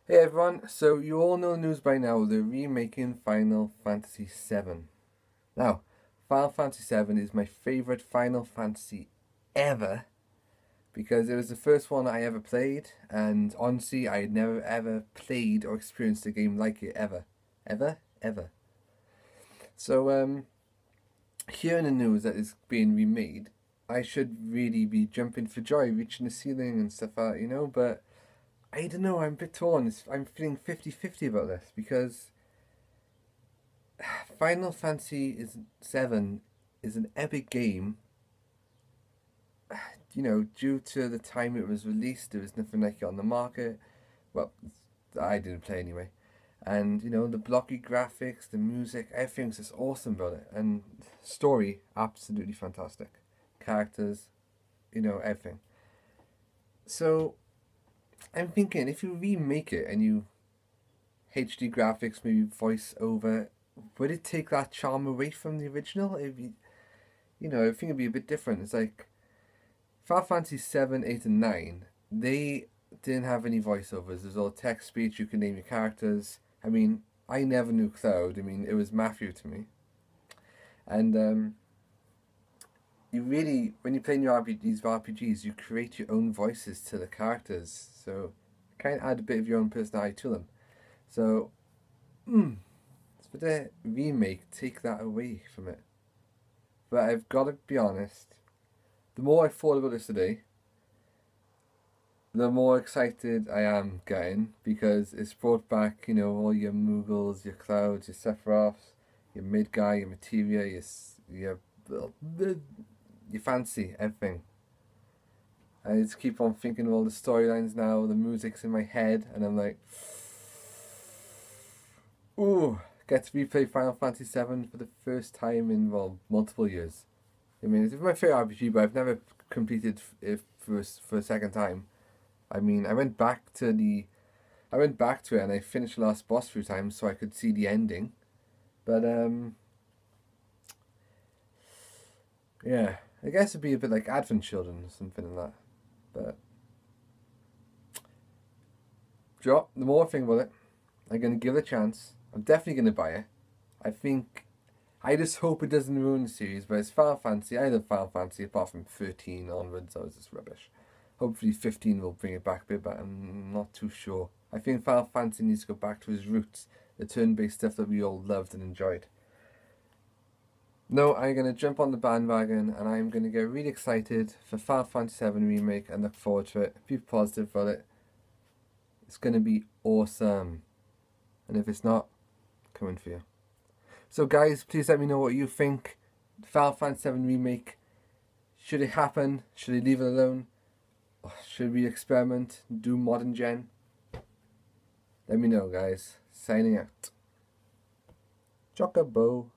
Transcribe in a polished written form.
Hey everyone, so you all know the news by now, they're remaking Final Fantasy VII. Now, Final Fantasy VII is my favourite Final Fantasy ever because it was the first one I ever played, and honestly, I had never ever played or experienced a game like it ever. Ever? Ever. So, hearing the news that it's being remade, I should really be jumping for joy, reaching the ceiling and stuff like that, but I don't know, I'm a bit torn. I'm feeling 50-50 about this because Final Fantasy is 7 is an epic game. Due to the time it was released, there was nothing like it on the market. Well, I didn't play anyway. And the blocky graphics, the music, everything's just awesome about it. And story, absolutely fantastic. Characters, everything. So I'm thinking if you remake it and you HD graphics, maybe voice over, would it take that charm away from the original? I think it'd be a bit different. It's like Final Fantasy 7, 8, and 9, they didn't have any voiceovers. There's all text speech, you can name your characters. I mean, I never knew Cloud. I mean, it was Matthew to me. And you really, when you play these RPGs, you create your own voices to the characters. So, kind of add a bit of your own personality to them. So, for the remake, take that away from it. But I've got to be honest, the more I thought about this today, the more excited I am getting because it's brought back, all your Moogles, your Clouds, your Sephiroths, your Midgar, your Materia, your fancy, everything. I just keep on thinking of all the storylines now, the music's in my head, and I'm like, ooh, get to replay Final Fantasy VII for the first time in, well, multiple years. I mean, it's my favorite RPG, but I've never completed it for a second time. I mean, I went back to it and I finished the last boss a few times so I could see the ending. But yeah, I guess it'd be a bit like Advent Children or something like that. But Joe, the more I think about it, I'm gonna give it a chance. I'm definitely gonna buy it. I just hope it doesn't ruin the series, but it's Final Fantasy. I love Final Fantasy, apart from 13 onwards, that was just rubbish. Hopefully 15 will bring it back a bit, but I'm not too sure. I think Final Fantasy needs to go back to its roots, the turn-based stuff that we all loved and enjoyed. No, I'm going to jump on the bandwagon and I'm going to get really excited for Final Fantasy 7 Remake and look forward to it. Be positive about it. It's going to be awesome. And if it's not, coming for you. So guys, please let me know what you think. Final Fantasy 7 Remake, should it happen? Should I leave it alone? Or should we experiment, do modern gen? Let me know guys. Signing out. Chocobo.